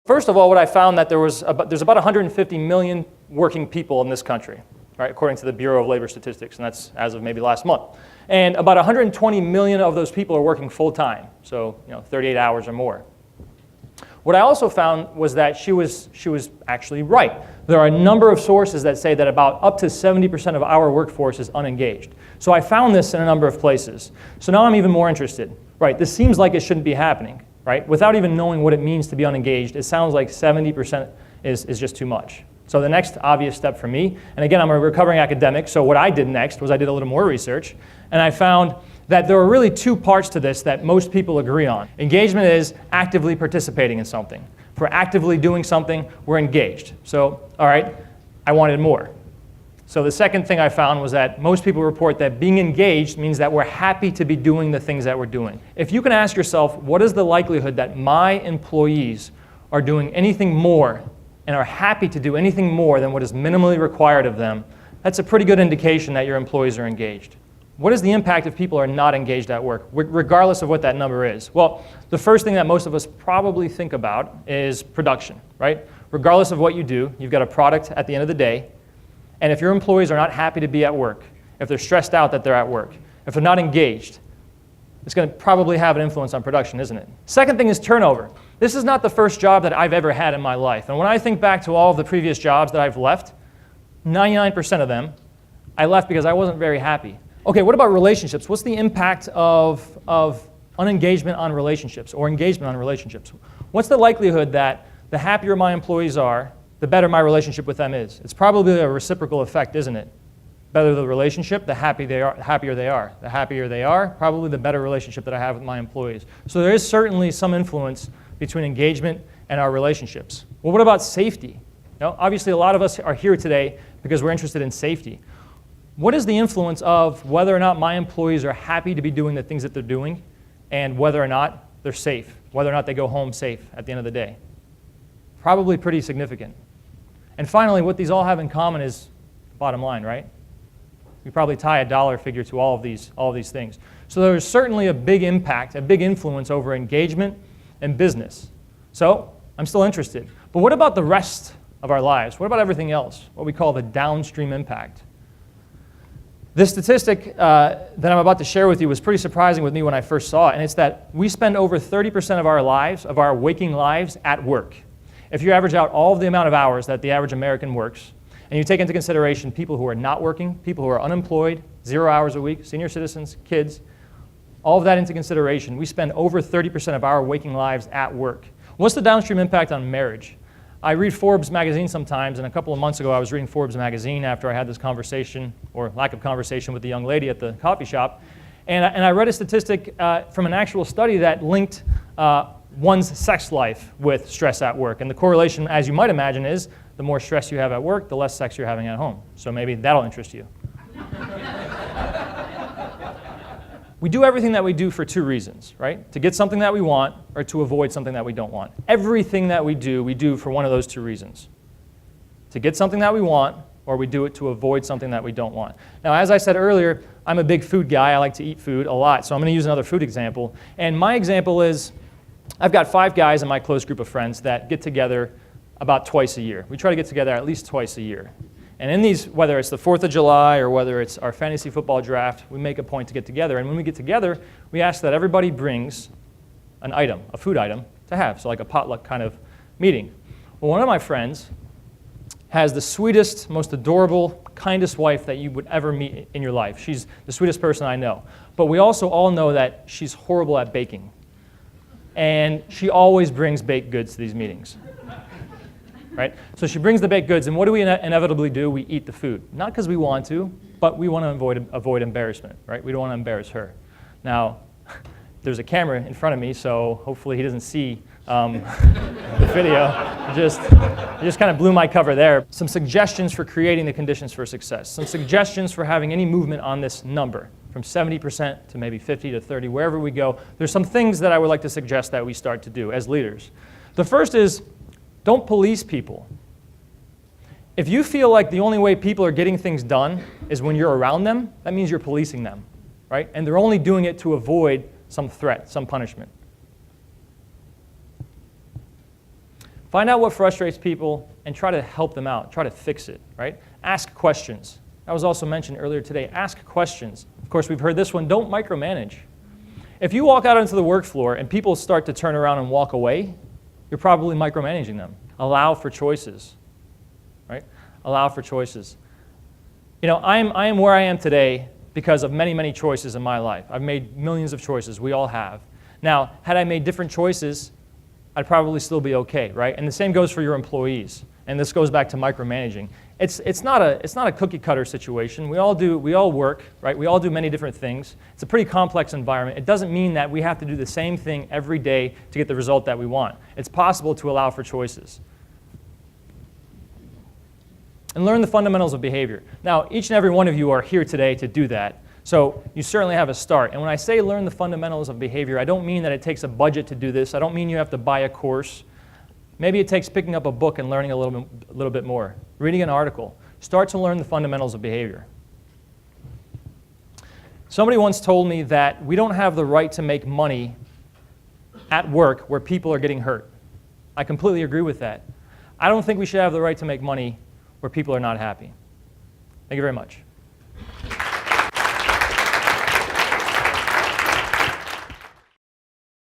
First of all, what I found that there's about 150 million working people in this country, right, according to the Bureau of Labor Statistics, and that's as of maybe last month. And about 120 million of those people are working full-time, so 38 hours or more. What I also found was that she was actually right. There are a number of sources that say that about up to 70% of our workforce is unengaged. So I found this in a number of places. So now I'm even more interested. Right, this seems like it shouldn't be happening, right? Without even knowing what it means to be unengaged, it sounds like 70% is just too much. So the next obvious step for me, and again, I'm a recovering academic, so what I did next was I did a little more research, and I found that there are really two parts to this that most people agree on. Engagement is actively participating in something. If we're actively doing something, we're engaged. So, all right, I wanted more. So the second thing I found was that most people report that being engaged means that we're happy to be doing the things that we're doing. If you can ask yourself, what is the likelihood that my employees are doing anything more and are happy to do anything more than what is minimally required of them, that's a pretty good indication that your employees are engaged. What is the impact if people are not engaged at work, regardless of what that number is? Well, the first thing that most of us probably think about is production, right? Regardless of what you do, you've got a product at the end of the day, and if your employees are not happy to be at work, if they're stressed out that they're at work, if they're not engaged, it's going to probably have an influence on production, isn't it? Second thing is turnover. This is not the first job that I've ever had in my life. And when I think back to all of the previous jobs that I've left, 99% of them, I left because I wasn't very happy. Okay, what about relationships? What's the impact of unengagement on relationships or engagement on relationships? What's the likelihood that the happier my employees are, the better my relationship with them is? It's probably a reciprocal effect, isn't it? Better the relationship, the happier they are. The happier they are, probably the better relationship that I have with my employees. So there is certainly some influence between engagement and our relationships. Well, what about safety? Obviously, a lot of us are here today because we're interested in safety. What is the influence of whether or not my employees are happy to be doing the things that they're doing and whether or not they're safe, whether or not they go home safe at the end of the day? Probably pretty significant. And finally, what these all have in common is bottom line, right? We probably tie a dollar figure to all of these things. So there's certainly a big impact, a big influence over engagement and business. So I'm still interested. But what about the rest of our lives? What about everything else? What we call the downstream impact. This statistic that I'm about to share with you was pretty surprising with me when I first saw it, and it's that we spend over 30% of our lives, of our waking lives, at work. If you average out all of the amount of hours that the average American works, and you take into consideration people who are not working, people who are unemployed, 0 hours a week, senior citizens, kids, all of that into consideration, we spend over 30% of our waking lives at work. What's the downstream impact on marriage? I read Forbes magazine sometimes, and a couple of months ago I was reading Forbes magazine after I had this conversation, or lack of conversation, with the young lady at the coffee shop, and I read a statistic from an actual study that linked one's sex life with stress at work. And the correlation, as you might imagine, is the more stress you have at work, the less sex you're having at home. So maybe that'll interest you. We do everything that we do for two reasons, right? To get something that we want or to avoid something that we don't want. Everything that we do for one of those two reasons. To get something that we want, or we do it to avoid something that we don't want. Now, as I said earlier, I'm a big food guy. I like to eat food a lot. So I'm going to use another food example. And my example is, I've got 5 guys in my close group of friends that get together about twice a year. We try to get together at least twice a year. And in these, whether it's the 4th of July or whether it's our fantasy football draft, we make a point to get together. And when we get together, we ask that everybody brings an item, a food item, to have. So like a potluck kind of meeting. Well, one of my friends has the sweetest, most adorable, kindest wife that you would ever meet in your life. She's the sweetest person I know. But we also all know that she's horrible at baking. And she always brings baked goods to these meetings. Right? So she brings the baked goods, and what do we inevitably do? We eat the food. Not because we want to, but we want to avoid embarrassment, right? We don't want to embarrass her. Now, there's a camera in front of me, so hopefully he doesn't see the video. Just kind of blew my cover there. Some suggestions for creating the conditions for success. Some suggestions for having any movement on this number, from 70% to maybe 50 to 30, wherever we go. There's some things that I would like to suggest that we start to do as leaders. The first is, don't police people. If you feel like the only way people are getting things done is when you're around them, that means you're policing them, right? And they're only doing it to avoid some threat, some punishment. Find out what frustrates people and try to help them out. Try to fix it, right? Ask questions. That was also mentioned earlier today. Ask questions. Of course, we've heard this one, don't micromanage. If you walk out onto the work floor and people start to turn around and walk away, you're probably micromanaging them. Allow for choices, right? Allow for choices. You know, I am where I am today because of many, many choices in my life. I've made millions of choices. We all have. Now, had I made different choices, I'd probably still be okay, right? And the same goes for your employees. And this goes back to micromanaging. It's not a cookie cutter situation. We all work, right? We all do many different things. It's a pretty complex environment. It doesn't mean that we have to do the same thing every day to get the result that we want. It's possible to allow for choices. And learn the fundamentals of behavior. Now, each and every one of you are here today to do that. So you certainly have a start. And when I say learn the fundamentals of behavior, I don't mean that it takes a budget to do this. I don't mean you have to buy a course. Maybe it takes picking up a book and learning a little bit more, reading an article. Start to learn the fundamentals of behavior. Somebody once told me that we don't have the right to make money at work where people are getting hurt. I completely agree with that. I don't think we should have the right to make money where people are not happy. Thank you very much.